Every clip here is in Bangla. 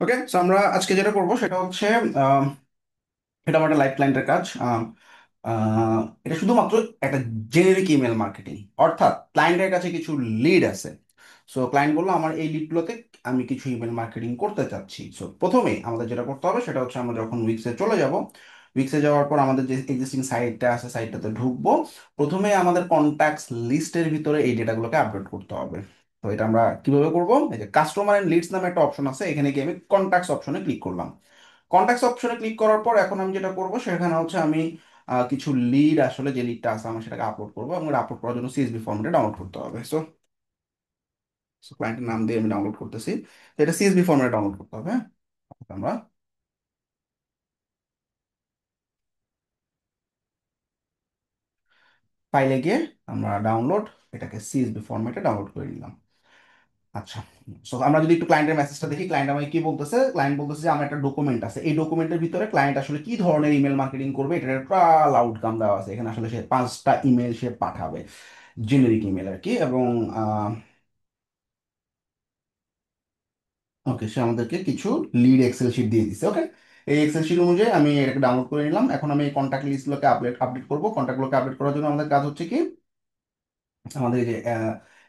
ওকে, সো আমরা আজকে যেটা করবো সেটা হচ্ছে আম, এটা আমার একটা লাইভ ক্লায়েন্টের কাজ। এটা শুধুমাত্র একটা জেনেরিক ইমেল মার্কেটিং, অর্থাৎ ক্লায়েন্টের কাছে কিছু লিড আছে। সো ক্লায়েন্ট বললো আমার এই লিডগুলোতে আমি কিছু ইমেল মার্কেটিং করতে চাচ্ছি। সো প্রথমেই আমাদের যেটা করতে হবে সেটা হচ্ছে আমরা যখন উইক্সে চলে যাব, উইক্সে যাওয়ার পর আমাদের যে এক্সিস্টিং সাইটটা আছে সাইটটাতে ঢুকবো। প্রথমে আমাদের কন্ট্যাক্টস লিস্টের ভিতরে এই ডেটাগুলোকে আপডেট করতে হবে। তো এটা আমরা কিভাবে করবো? এই যে কাস্টমার এন্ড লিডস নামে একটা অপশন আছে, এখানে গিয়ে আমি কন্ট্যাক্টস অপশনে ক্লিক করলাম। কন্ট্যাক্টস অপশনে ক্লিক করার পর এখন আমি যেটা করবো সেখানে হচ্ছে আমি কিছু লিড, আসলে যে লিডটা আছে আমি সেটাকে আপলোড করবো, এবং আপলোড করার জন্য সিএসভি ফর্মেটে ডাউনলোড করতে হবে। সো ক্লায়েন্টের নাম দিয়ে আমি ডাউনলোড করতেছি। তো এটা সিএসভি ফর্মেটে ডাউনলোড করতে হবে, হ্যাঁ? অর্থাৎ আমরা ফাইলে গিয়ে আমরা ডাউনলোড, এটাকে সিএসভি ফর্মেটে ডাউনলোড করে নিলাম। আচ্ছা, সো আমরা যদি একটু ক্লায়েন্টের মেসেজটা দেখি, ক্লায়েন্ট আমাকে কি বলতেছে। ক্লায়েন্ট বলতেছে যে আমার একটা ডকুমেন্ট আছে, এই ডকুমেন্টের ভিতরে ক্লায়েন্ট আসলে কি ধরনের ইমেল মার্কেটিং করবে এটার একটা আউটকাম দেওয়া আছে। এখানে আসলে সে 5টা ইমেল সে পাঠাবে, জেনেরিক ইমেল আর কি। এবং ওকে, সে আমাদেরকে কিছু লিড এক্সেল শিট দিয়ে দিচ্ছে। ওকে, এই এক্সেল শিট অনুযায়ী আমি এটাকে ডাউনলোড করে নিলাম। এখন আমি এই কন্ট্যাক্ট লিস্টগুলোকে আপডেট করবো। কন্ট্যাক্টগুলোকে আপডেট করার জন্য আমাদের কাজ হচ্ছে কি, আমাদের এই যে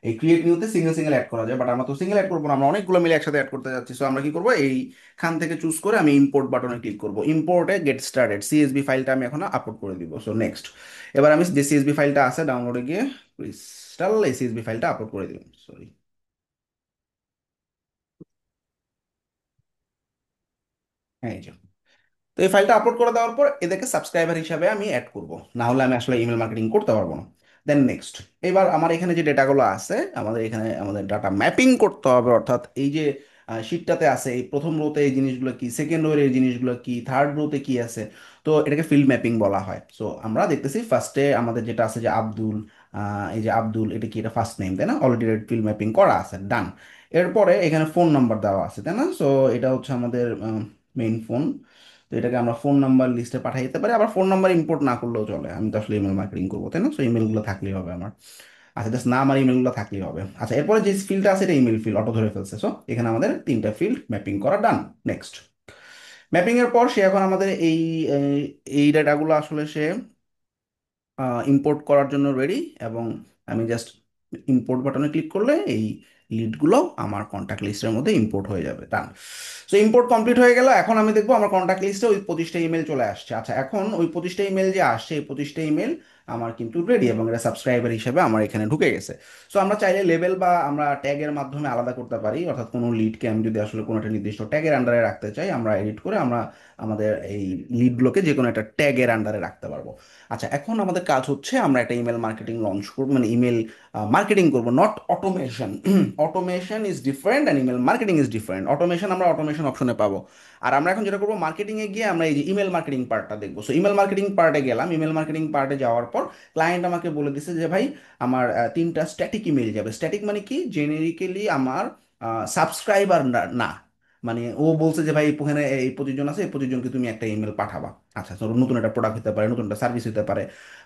এই ক্রিয়েট নিউতে সিঙ্গেল সিঙ্গেল অ্যাড করা যায়, বাট আমরা তো সিঙ্গেল অ্যাড করবো না, আমরা অনেকগুলো মিলে একসাথে অ্যাড করতে যাচ্ছি। সো আমরা কি করবো, এইখান থেকে চুজ করে আমি ইম্পোর্ট বাটনে ক্লিক করবো। ইম্পোর্টে গেট স্টার্টেড সিএসবি ফাইলটা আমি এখন আপলোড করে দিব। সো নেক্সট, এবার আমি যে সিএসবি ফাইলটা আছে ডাউনলোডে গিয়ে ক্রিস্টাল এই সিএসবি ফাইলটা আপলোড করে দিলাম। সরি, হ্যাঁ এই যে। তো এই ফাইলটা আপলোড করে দেওয়ার পর এদেরকে সাবস্ক্রাইবার হিসাবে আমি অ্যাড করব, না হলে আমি আসলে ইমেল মার্কেটিং করতে পারবো না। দেন নেক্সট, এবার আমার এখানে যে ডেটাগুলো আছে, আমাদের এখানে আমাদের ডাটা ম্যাপিং করতে হবে। অর্থাৎ এই যে শিটটাতে আছে, এই প্রথম রোতে এই জিনিসগুলো কি, সেকেন্ড রোতে এই জিনিসগুলো কি, থার্ড রোতে কি আছে। তো এটাকে ফিল্ড ম্যাপিং বলা হয়। সো আমরা দেখতেছি ফার্স্টে আমাদের যেটা আছে যে আব্দুল, এই যে আব্দুল, এটা কি, এটা ফার্স্ট নেম তাই না? অলরেডি ফিল্ড ম্যাপিং করা আছে, ডান। এরপরে এখানে ফোন নাম্বার দেওয়া আছে তাই না? সো এটা হচ্ছে আমাদের মেইন ফোন। তো এটাকে আমরা ফোন নাম্বার লিস্টে পাঠিয়ে দিতে পারি, আবার ফোন নাম্বার ইম্পোর্ট না করলেও চলে। আমি তো আসলে ইমেল মার্কেটিং করবো তাই না? সো ইমেলগুলো থাকলেই হবে আমার। আচ্ছা, জাস্ট নাম আর ইমেলগুলো থাকলেই হবে। আচ্ছা, এরপরে যে ফিল্ডটা আছে এটা ইমেল ফিল্ড অটো ধরে ফেলছে। সো এখানে আমাদের 3টা ফিল্ড ম্যাপিং করা ডান। নেক্সট, ম্যাপিং এর পর সে এখন আমাদের এই ডাটাগুলো আসলে সে ইম্পোর্ট করার জন্য রেডি। এবং আমি জাস্ট ইম্পোর্ট বাটনে ক্লিক করলে এই লিডগুলো আমার কন্ট্যাক্ট লিস্টের মধ্যে ইম্পোর্ট হয়ে যাবে। তা সো ইম্পোর্ট কমপ্লিট হয়ে গেল। এখন আমি দেখবো আমার কন্ট্যাক্ট লিস্টে ওই 25টা ইমেল চলে আসছে। আচ্ছা, এখন ওই 25টা ইমেল যে আসছে, এই 25টা ইমেল আমার কিন্তু রেডি, এবং এটা সাবস্ক্রাইবার হিসেবে আমার এখানে ঢুকে গেছে। সো আমরা চাইলে লেবেল বা আমরা ট্যাগের মাধ্যমে আলাদা করতে পারি। অর্থাৎ কোনো লিডকে আমি যদি আসলে কোনো একটা নির্দিষ্ট ট্যাগের আন্ডারে রাখতে চাই, আমরা এডিট করে আমরা আমাদের এই লিডগুলোকে যে কোনো একটা ট্যাগের আন্ডারে রাখতে পারবো। আচ্ছা, এখন আমাদের কাজ হচ্ছে আমরা একটা ইমেল মার্কেটিং লঞ্চ করবো, মানে ইমেল মার্কেটিং করবো, not automation. Automation is different and email marketing is different. Automation আমরা অটোমেশন অপশনে পাবো, আর আমরা এখন যেটা করবো মার্কেটিং এ গিয়ে আমরা এই যে ইমেল মার্কেটিং পার্টটা দেখবো। সো ইমেল মার্কেটিং পার্টে গেলাম। ইমেল মার্কেটিং পার্টে যাওয়ার পর ক্লায়েন্ট আমাকে বলে দিছে যে ভাই আমার 3টা স্ট্যাটিক ইমেল যাবে। স্ট্যাটিক মানে কি, জেনেরিক্যালি আমার সাবস্ক্রাইবার না না। মানে ও বলছে যে ভাই এখানে এই 25 জন আছে, এই 25 জনকে তুমি একটা ইমেল পাঠাবা। আচ্ছা, ধরো নতুন একটা প্রোডাক্ট হতে পারে, নতুন একটা সার্ভিস হতে পারে,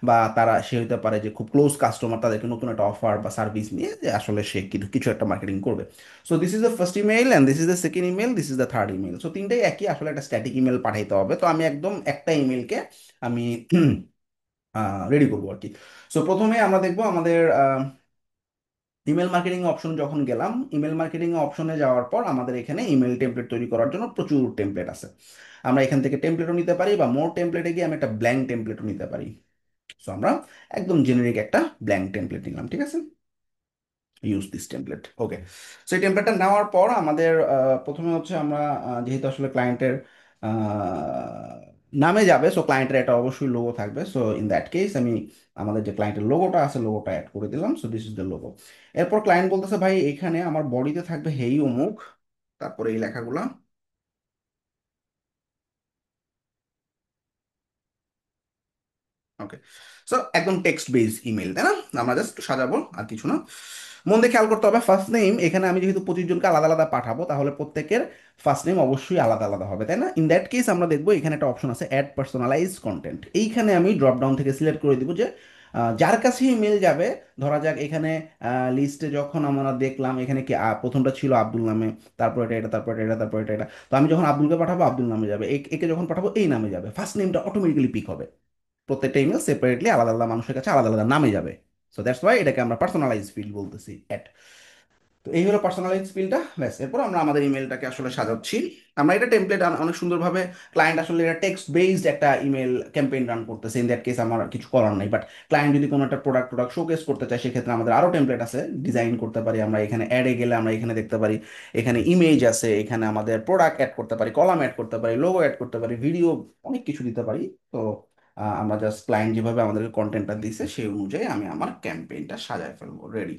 বা তারা সে হতে পারে যে খুব ক্লোজ কাস্টমার, তাদেরকে নতুন একটা অফার বা সার্ভিস নিয়ে যে আসলে সে কিছু কিছু একটা মার্কেটিং করবে। So this is the first email and this is the second email, this is the third email. So তিনটেই একই, আসলে একটা স্ট্যাটিক ইমেল পাঠাইতে হবে। তো আমি একদম একটা ইমেলকে আমি রেডি করবো আর কি। সো প্রথমে আমরা দেখবো আমাদের ইমেল মার্কেটিং অপশন যখন গেলাম, ইমেল মার্কেটিং অপশনে যাওয়ার পর আমাদের এখানে ইমেল টেমপ্লেট তৈরি করার জন্য প্রচুর টেমপ্লেট আছে। আমরা এখান থেকে টেমপ্লেটও নিতে পারি, বা মোর টেমপ্লেটে গিয়ে আমি একটা ব্ল্যাঙ্ক টেমপ্লেটও নিতে পারি। সো আমরা একদম জেনেরিক একটা ব্ল্যাঙ্ক টেমপ্লেট নিলাম, ঠিক আছে? Use this template. Okay, so এই টেমপ্লেটটা নেওয়ার পর আমাদের প্রথমে হচ্ছে আমরা যেহেতু আসলে ক্লায়েন্টের নামে যাবে, সো ক্লায়েন্টের একটা অবশ্যই লোগো থাকবে। সো ইন দ্যাট কেস আমি আমাদের যে ক্লায়েন্টের লোগোটা আছে লোগোটা অ্যাড করে দিলাম। So this is the logo. এরপর ক্লায়েন্ট বলতেছে ভাই এখানে আমার বডিতে থাকবে হেই অমুক, তারপরে এই লেখাগুলা। ওকে, সো একদম টেক্সট বেস ইমেল তাই না? আমরা জাস্ট সাজাবো আর কিছু না। মন দিয়ে খেয়াল করতে হবে, ফার্স্ট নেম এখানে আমি যেহেতু 25 জনকে আলাদা আলাদা পাঠাবো, তাহলে প্রত্যেকের ফার্স্ট নেম অবশ্যই আলাদা আলাদা হবে তাই না? ইন দ্যাট কেস আমরা দেখবো এখানে একটা অপশন আছে অ্যাড পার্সোনালাইজ কন্টেন্ট। এইখানে আমি ড্রপ ডাউন থেকে সিলেক্ট করে দিব যে যার কাছে ইমেল যাবে, ধরা যাক এখানে লিস্টে যখন আমরা দেখলাম এখানে কি প্রথমটা ছিল আব্দুল নামে, তারপর এটা তারপর এটা তারপর এটা। তো আমি যখন আব্দুলকে পাঠাবো আব্দুল নামে যাবে, একে যখন পাঠাবো এই নামে যাবে, ফার্স্ট নেমটা অটোমেটিক্যালি পিক হবে। প্রত্যেকটা ইমেল সেপারেটলি আলাদা আলাদা মানুষের কাছে আলাদা আলাদা নামে যাবে। সো দ্যাটস ওয়াই এটাকে আমরা পার্সোনালাইজ ফিল্ড বলতেছি অ্যাট। তো এই হলো পার্সোনালাইজ ফিল্ডটা, ব্যাস। এরপর আমরা আমাদের ইমেলটাকে আসলে সাজাচ্ছি। আমরা এটা টেমপ্লেট অনেক সুন্দরভাবে, ক্লায়েন্ট আসলে এটা টেক্সট বেসড একটা ইমেল ক্যাম্পেইন রান করতেছে, ইন দ্যাট কেস আমার কিছু করার নাই। বাট ক্লায়েন্ট যদি কোনো একটা প্রোডাক্ট প্রোডাক্ট শোকেস করতে চায়, সেক্ষেত্রে আমাদের আরও টেমপ্লেট আছে, ডিজাইন করতে পারি আমরা। এখানে অ্যাডে গেলে আমরা এখানে দেখতে পারি, এখানে ইমেজ আছে, এখানে আমাদের প্রোডাক্ট অ্যাড করতে পারি, কলাম অ্যাড করতে পারি, লোগো অ্যাড করতে পারি, ভিডিও, অনেক কিছু দিতে পারি। তো আমরা জাস্ট ক্লায়েন্ট যেভাবে আমাদেরকে কন্টেন্টটা দিছে সেই অনুযায়ী আমি আমার ক্যাম্পেইনটা সাজায় ফেলবো, রেডি,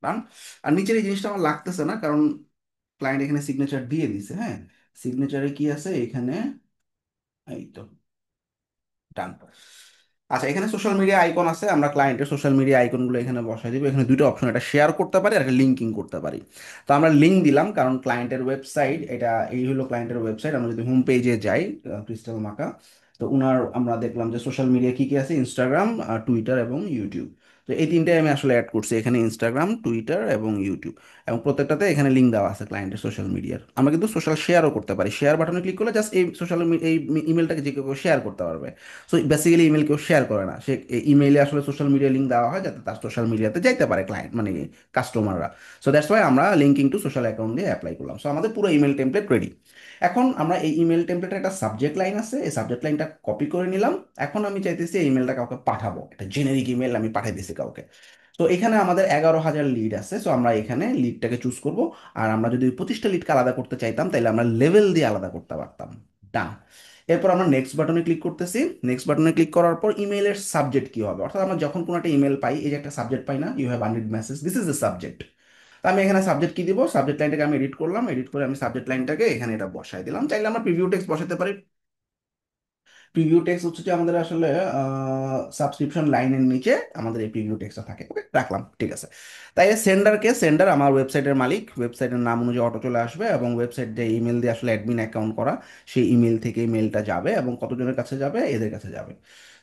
ডান। আর নিচের এই জিনিসটা আমার লাগতেছে না, কারণ ক্লায়েন্ট এখানে সিগনেচার দিয়ে দিছে। হ্যাঁ, সিগনেচারে কি আছে এখানে, এই তো, ডান। আচ্ছা, এখানে সোশ্যাল মিডিয়া আইকন আছে, আমরা ক্লায়েন্টের সোশ্যাল মিডিয়া আইকনগুলো এখানে বসাই দিব। এখানে দুটো অপশন, এটা শেয়ার করতে পারি আর একটা লিঙ্কিং করতে পারি। তো আমরা লিঙ্ক দিলাম, কারণ ক্লায়েন্টের ওয়েবসাইট এটা, এই হলো ক্লায়েন্টের ওয়েবসাইট। আমরা যদি হোম পেজে যাই, ক্রিস্টাল মাকা, তো উনার আমরা দেখলাম যে সোশ্যাল মিডিয়া কি কি আছে, ইনস্টাগ্রাম, টুইটার এবং ইউটিউব। তো এই তিনটাই আমি আসলে অ্যাড করছি এখানে, ইনস্টাগ্রাম, টুইটার এবং ইউটিউব। এবং প্রত্যেকটাতে এখানে লিঙ্ক দেওয়া আছে ক্লায়েন্টের সোশ্যাল মিডিয়ার। আমরা কিন্তু সোশ্যাল শেয়ারও করতে পারি, শেয়ার বাটনে ক্লিক করলে জাস্ট এই সোশ্যাল এই ইমেলটাকে যে কেউ শেয়ার করতে পারবে। সো বেসিক্যালি ইমেল কেউ শেয়ার করে না, সে ইমেইলে আসলে সোশ্যাল মিডিয়া লিঙ্ক দেওয়া হয় যাতে তার সোশ্যাল মিডিয়াতে যাইতে পারে ক্লায়েন্ট, মানে কাস্টমাররা। সো দ্যাটস ওয়াই আমরা লিঙ্কিং টু সোশ্যাল অ্যাকাউন্ট দিয়ে অ্যাপ্লাই করলাম। সো আমাদের পুরো ইমেল টেমপ্লেট রেডি। এখন আমরা এই ইমেল টেমপ্লেটের একটা সাবজেক্ট লাইন আছে, এই সাবজেক্ট লাইনটা কপি করে নিলাম। এখন আমি চাইতেছি এই ইমেলটা কাউকে পাঠাবো, একটা জেনেরিক ইমেল আমি পাঠিয়ে দিছি কাউকে। তো এখানে আমাদের 11,000 লিড আছে, সো আমরা এখানে লিডটাকে চুজ করব। আর আমরা যদি 25টা লিডকে আলাদা করতে চাইতাম, তাহলে আমরা লেভেল দিয়ে আলাদা করতে পারতাম, ডান। এরপর আমরা নেক্সট বাটনে ক্লিক করতেছি। নেক্সট বাটনে ক্লিক করার পর ইমেইলের সাবজেক্ট কি হবে, অর্থাৎ আমরা যখন কোনো একটা ইমেল পাই, এই যে একটা সাবজেক্ট পাই না, you have unread message, this is the subject. তো আমি এখানে সাবজেক্ট কি দিব, সাবজেক্ট লাইনটাকে আমি এডিট করলাম, এডিট করে আমি সাবজেক্ট লাইনটাকে এখানে এটা বসাই দিলাম। চাইলে আমরা প্রিভিউ টেক্সট বসাতে পারি। প্রিভিউ টেক্সট হচ্ছে যে আমাদের আসলে সাবস্ক্রিপশন লাইনের নিচে আমাদের এই প্রিভিউ টেক্সটটা থাকে। ওকে, রাখলাম, ঠিক আছে। তাই সেন্ডারকে, সেন্ডার আমার ওয়েবসাইটের মালিক, ওয়েবসাইটের নাম অনুযায়ী অটো চলে আসবে, এবং ওয়েবসাইট যে ইমেল দিয়ে আসলে অ্যাডমিন অ্যাকাউন্ট করা, সেই ইমেল থেকে ইমেলটা যাবে, এবং কতজনের কাছে যাবে, এদের কাছে যাবে।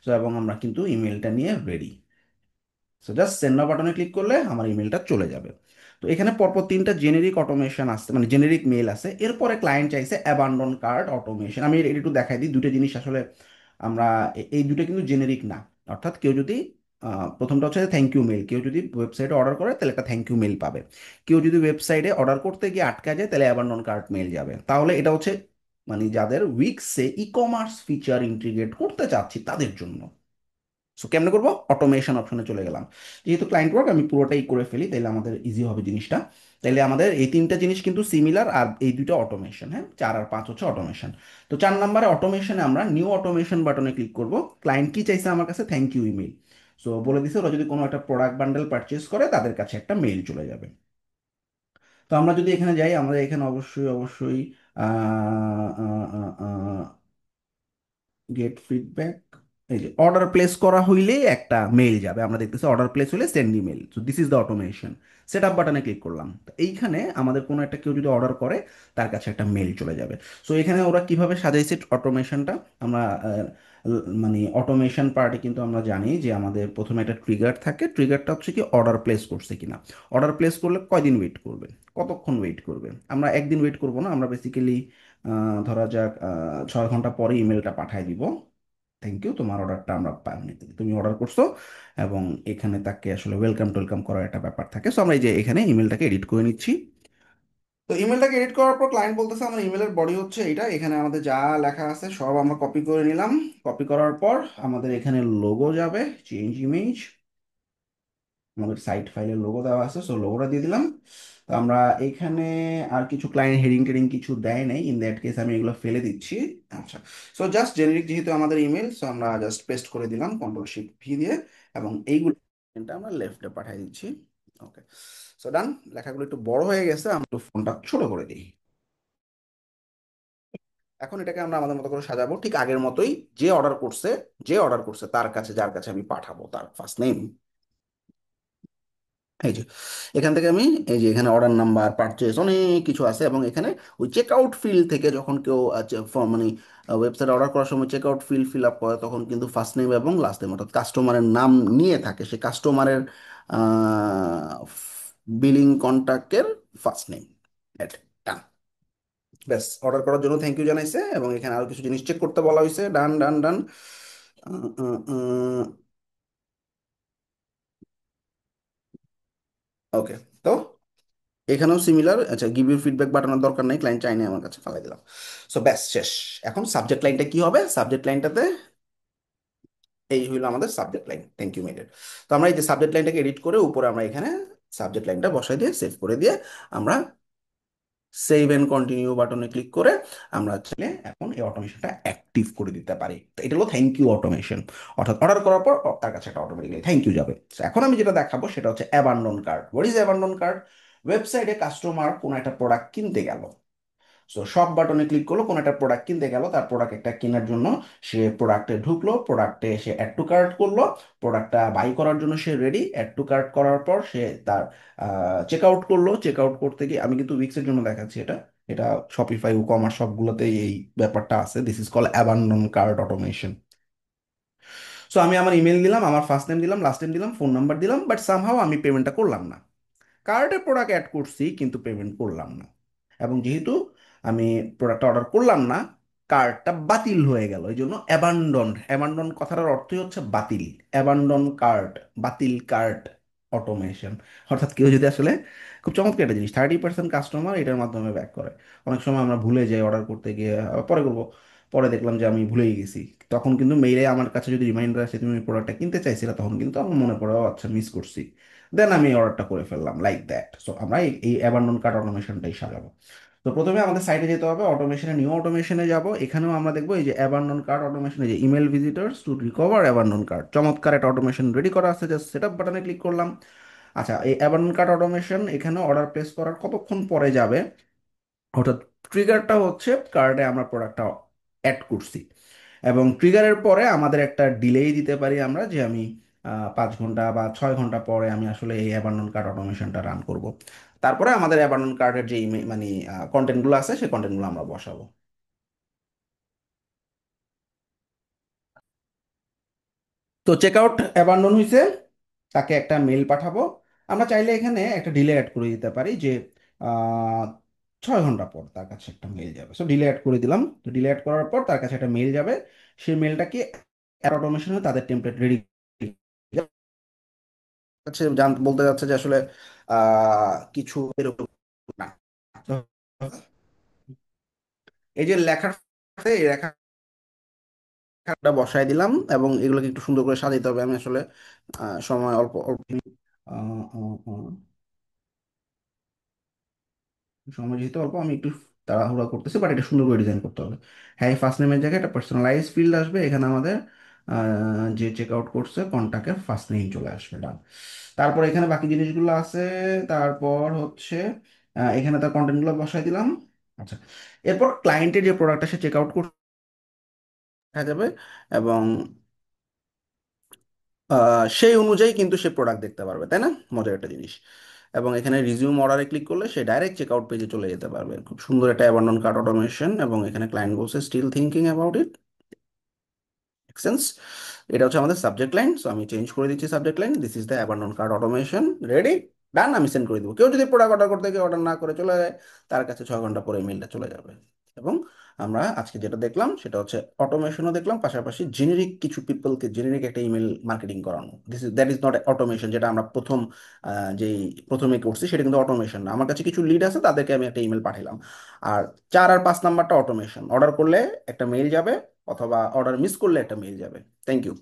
সো এবং আমরা কিন্তু ইমেলটা নিয়ে রেডি। সো জাস্ট সেন্ড নাও বাটনে ক্লিক করলে আমার ইমেলটা চলে যাবে। তো এখানে পরপর তিনটা জেনেরিক অটোমেশন আসছে, মানে জেনেরিক মেল আছে। এরপরে ক্লায়েন্ট চাইছে অ্যাবান্ডন কার্ট অটোমেশন। আমি এটা একটু দেখাই দিই, দুটো জিনিস আসলে আমরা, এই দুটো কিন্তু জেনেরিক না। অর্থাৎ কেউ যদি প্রথমটা হচ্ছে থ্যাংক ইউ মেল, কেউ যদি ওয়েবসাইটে অর্ডার করে তাহলে একটা থ্যাংক ইউ মেল পাবে। কেউ যদি ওয়েবসাইটে অর্ডার করতে গিয়ে আটকা যায়, তাহলে অ্যাবান্ডন কার্ট মেল যাবে। তাহলে এটা হচ্ছে মানে যাদের উইক্সে ই কমার্স ফিচার ইন্টিগ্রেট করতে চাচ্ছি তাদের জন্য। সো কেমনে করবো, অটোমেশন অপশনে চলে গেলাম। যেহেতু ক্লায়েন্ট ওয়ার্ক আমি পুরোটাই করে ফেলি, তাহলে আমাদের ইজি হবে জিনিসটা। তাইলে আমাদের এই তিনটা জিনিস কিন্তু সিমিলার, আর এই দুটো অটোমেশন। হ্যাঁ, 4 আর 5 হচ্ছে অটোমেশন। তো 4 নম্বরে অটোমেশনে আমরা নিউ অটোমেশন বাটনে ক্লিক করব। ক্লায়েন্ট কি চাইছে আমার কাছে, থ্যাংক ইউ ইমেল। সো বলে দিছে ওরা যদি কোনো একটা প্রোডাক্ট বান্ডেল পারচেস করে তাদের কাছে একটা মেইল চলে যাবে। তো আমরা যদি এখানে যাই, আমাদের এখানে অবশ্যই অবশ্যই গেট ফিডব্যাক, এই যে অর্ডার প্লেস করা হইলেই একটা মেইল যাবে, আমরা দেখতেছি অর্ডার প্লেস হইলে send email. So this is the automation. Set up বাটনে ক্লিক করলাম, তো এইখানে আমাদের কোনো একটা কেউ যদি অর্ডার করে তার কাছে একটা মেইল চলে যাবে। সো এখানে ওরা কিভাবে সাজাইছে অটোমেশনটা, আমরা মানে অটোমেশন পার্টে কিন্তু আমরা জানি যে আমাদের প্রথমে একটা ট্রিগার থাকে। ট্রিগারটা হচ্ছে কি, অর্ডার প্লেস করছে কিনা। অর্ডার প্লেস করলে কয়দিন ওয়েট করবে, কতক্ষণ ওয়েট করবে। আমরা একদিন ওয়েট করবো না, আমরা বেসিক্যালি ধরা যাক 6 ঘন্টা পরে ইমেলটা পাঠিয়ে দিব, থ্যাংক ইউ, তোমার অর্ডারটা আমরা পাইনি, তুমি অর্ডার করছো। এবং এখানে তাকে আসলে ওয়েলকাম টোয়েলকাম করার একটা ব্যাপার থাকে। সো আমরা এই যে এখানে ইমেলটাকে এডিট করে নিচ্ছি। তো ইমেলটাকে এডিট করার পর ক্লায়েন্ট বলতেছে আমার ইমেলের বডি হচ্ছে এটা, এখানে আমাদের যা লেখা আছে সব আমরা কপি করে নিলাম। কপি করার পর আমাদের এখানে লোগো যাবে, চেঞ্জ ইমেজ, আমাদের সাইট ফাইলের লোগো দেওয়া আছে, সো লোগোটা দিয়ে দিলাম। তো আমরা এখানে আর কিছু ক্লায়েন্ট হেডিং টেডিং কিছু দেয় নাই, ইন দ্যাট কেস আমি এগুলো ফেলে দিচ্ছি। আচ্ছা, সো জাস্ট জেনেরিক যেহেতু আমাদের ইমেল, সো আমরা জাস্ট পেস্ট করে দিলাম কন্ট্রোল শিফট ভি দিয়ে, এবং এইগুলো আমরা লেফটে পাঠিয়ে দিচ্ছি। ওকে, সো ডান। লেখাগুলো একটু বড় হয়ে গেছে, আমরা একটু ফোনটা ছোট করে দিই। এখন এটাকে আমরা আমাদের মতো করে সাজাবো, ঠিক আগের মতোই। যে অর্ডার করছে, যে অর্ডার করছে তার কাছে, যার কাছে আমি পাঠাবো, তার ফার্স্ট নেম, এই যে এখান থেকে আমি এই যে এখানে অর্ডার নাম্বার পারচেস অনেক কিছু আছে, এবং এখানে ওই চেক আউট ফিল্ড থেকে যখন কেউ মানে ওয়েবসাইট অর্ডার করার সময় check out field fill up করে, তখন কিন্তু ফার্স্ট নেম এবং লাস্ট নেম অর্থাৎ কাস্টমারের নাম নিয়ে থাকে, সে কাস্টমারের বিলিং কন্ট্যাক্টের ফার্স্ট নেম। ডান। ব্যাস, অর্ডার করার জন্য থ্যাংক ইউ জানাইছে, এবং এখানে আরো কিছু জিনিস চেক করতে বলা হয়েছে। ডান ডান ডান। ওকে। তো এখানেও সিমিলার, আচ্ছা গিভ ইউ ফিডব্যাক বাটনের দরকার নেই, ক্লায়েন্ট চাইনি আমার কাছে ফালাই দিলাম। সো ব্যাস শেষ। এখন সাবজেক্ট লাইনটা কি হবে? সাবজেক্ট লাইনটাতে এই হইলো আমাদের সাবজেক্ট লাইন, থ্যাংক ইউ মেডেড। তো আমরা এই যে সাবজেক্ট লাইনটাকে এডিট করে উপরে আমরা এখানে সাবজেক্ট লাইনটা বসাই দিয়ে সেভ করে দিয়ে আমরা সেভ এন্ড কন্টিনিউ বাটনে ক্লিক করে আমরা চাইলে এখন এই অটোমেশনটা অ্যাক্টিভ করে দিতে পারি। তো এটা হলো থ্যাংক ইউ অটোমেশন, অর্থাৎ অর্ডার করার পর তার কাছে একটা অটোমেটিক্যালি থ্যাংক ইউ যাবে। So এখন আমি যেটা দেখাবো সেটা হচ্ছে abandon card. What is abandon card? ওয়েবসাইটে কাস্টমার কোনো একটা প্রোডাক্ট কিনতে গেল, সো সব বাটনে ক্লিক করলো, কোনো একটা প্রোডাক্ট কিনতে গেল, তার প্রোডাক্ট একটা কেনার জন্য সে প্রোডাক্টে ঢুকলো, প্রোডাক্টে সে অ্যাড টু কার্ট করলো, প্রোডাক্টটা বাই করার জন্য সে রেডি। অ্যাড টু কার্ট করার পর সে তার চেক আউট করলো। চেক আউট করতে গিয়ে আমি কিন্তু উইক্সের জন্য দেখাচ্ছি এটা, এটা শপিফাই কমার্স সবগুলোতেই এই ব্যাপারটা আছে। This is call abandon cart automation. So আমি আমার ইমেল দিলাম, আমার ফার্স্ট নেম দিলাম, লাস্ট নেম দিলাম, ফোন নাম্বার দিলাম, বাট সামহাও আমি পেমেন্টটা করলাম না। কার্ডে প্রোডাক্ট অ্যাড করছি কিন্তু পেমেন্ট করলাম না, এবং যেহেতু আমি প্রোডাক্টটা অর্ডার করলাম না, কার্ডটা বাতিল হয়ে গেল। এই জন্য অ্যাবান্ডন, অ্যাবান্ডন কথাটার অর্থই হচ্ছে বাতিল। অ্যাবান্ডন কার্ড, বাতিল কার্ড অটোমেশন। অর্থাৎ কেউ যদি আসলে, খুব চমৎকার একটা জিনিস, 30% কাস্টমার এটার মাধ্যমে ব্যাক করে। অনেক সময় আমরা ভুলে যাই অর্ডার করতে গিয়ে, পরে করবো, পরে দেখলাম যে আমি ভুলেই গেছি, তখন কিন্তু মেইলে আমার কাছে যদি রিমাইন্ডার আসে তুমি প্রোডাক্টটা কিনতে চাইছিলে, তখন কিন্তু আমার মনে পড়ে, "ও আচ্ছা মিস করছি", দেন আমি অর্ডারটা করে ফেললাম লাইক দ্যাট। সো আমরা এই অ্যাবান্ডন কার্ট অটোমেশনটাই সাজাবো। তো প্রথমে আমাদের সাইটে যেতে হবে, অটোমেশনে, নিউ অটোমেশনে যাব। এখানেও আমরা দেখবো এই যে অ্যাবান্ডন কার্ট অটোমেশনে যে email visitors to recover abandon cart, চমৎকার একটা অটোমেশন রেডি করা আছে, জাস্ট সেট আপ বাটনে ক্লিক করলাম। আচ্ছা, এই অ্যাবান্ডন কার্ট অটোমেশন এখানে অর্ডার প্লেস করার কতক্ষণ পরে যাবে, অর্থাৎ ট্রিগারটা হচ্ছে কার্ডে আমরা প্রোডাক্টটা অ্যাড করছি, এবং ট্রিগারের পরে আমাদের একটা ডিলেই দিতে পারি আমরা, যে আমি 5 ঘন্টা বা 6 ঘন্টা পরে আমি আসলে এই অ্যাবান্ডন কার্ড অটোমেশনটা রান করব। তারপরে আমাদের অ্যাবান্ডন কার্ডের যে মানে কন্টেন্টগুলো আছে সেই কন্টেন্টগুলো আমরা বসাবো। তো চেক আউট অ্যাবান্ডন হয়েছে, তাকে একটা মেল পাঠাবো। আমরা চাইলে এখানে একটা ডিলে অ্যাড করে দিতে পারি যে আহ, 6 ঘন্টা পর তার কাছে একটা মেল যাবে। সো ডিলে অ্যাড করে দিলাম। তো ডিলে অ্যাড করার পর তার কাছে একটা মেল যাবে, সেই মেলটাকে অটোমেশনে তাদের টেমপ্লেট রেডি হচ্ছে বলতে যাচ্ছে যে আসলে কিছু এরকম না। তো এই যে লেখার সাথে এই লেখাটা বসায় দিলাম, এবং এগুলোকে একটু সুন্দর করে সাজাইতে হবে। আমি আসলে সময় অল্প অল্প, আহ, আহ, আহ, সময় যেহেতু অল্প, আমি একটু তাড়াহুড়া করতেছি, বাট এটা সুন্দর করে ডিজাইন করতে হবে। হ্যাঁ, ফার্স্ট নেমের জায়গায় একটা পার্সোনালাইজ ফিল্ড আসবে, এখানে আমাদের যে চেক আউট করছে কন্টাক্টের ফার্স্ট নেম চলে আসবে। ডান। তারপর এখানে বাকি জিনিসগুলো আছে। তারপর হচ্ছে এখানে তার কন্টেন্টগুলো বসাই দিলাম। আচ্ছা, এরপর ক্লায়েন্টের যে প্রোডাক্টটা সে চেক আউট করতে দেখা যাবে, এবং সেই অনুযায়ী কিন্তু সে প্রোডাক্ট দেখতে পারবে, তাই না? মজার একটা জিনিস। এবং এখানে রিজিউম অর্ডারে ক্লিক করলে সে ডাইরেক্ট চেক আউট পেজে চলে যেতে পারবে। খুব সুন্দর একটা অ্যাবান্ডন কার্ট অটোমেশন, এবং এখানে ক্লায়েন্ট বলছে still thinking about it, sense. এটা হচ্ছে আমাদের সাবজেক্ট লাইন। সো আমি চেঞ্জ করে দিচ্ছি subject line, this is the abandon cart automation, ready. Done. আমি সেন্ড করে দিব। কেউ যদি প্রোডাক্ট অর্ডার করতে গিয়ে অর্ডার না করে চলে যায়, তার কাছে 6 ঘন্টা পরে ইমেলটা চলে যাবে। এবং আমরা আজকে যেটা দেখলাম সেটা হচ্ছে অটোমেশনও দেখলাম, পাশাপাশি জেনেরিক কিছু পিপলকে জেনেরিক একটা ইমেল মার্কেটিং করানো। This is that is not automation, যেটা আমরা যেই প্রথমে করছি সেটা কিন্তু অটোমেশন না। আমার কাছে কিছু লিড আছে, তাদেরকে আমি একটা ইমেল পাঠালাম। আর 4 আর 5 নাম্বারটা অটোমেশন, অর্ডার করলে একটা মেইল যাবে, অথবা অর্ডার মিস করলে একটা মেইল যাবে। Thank you.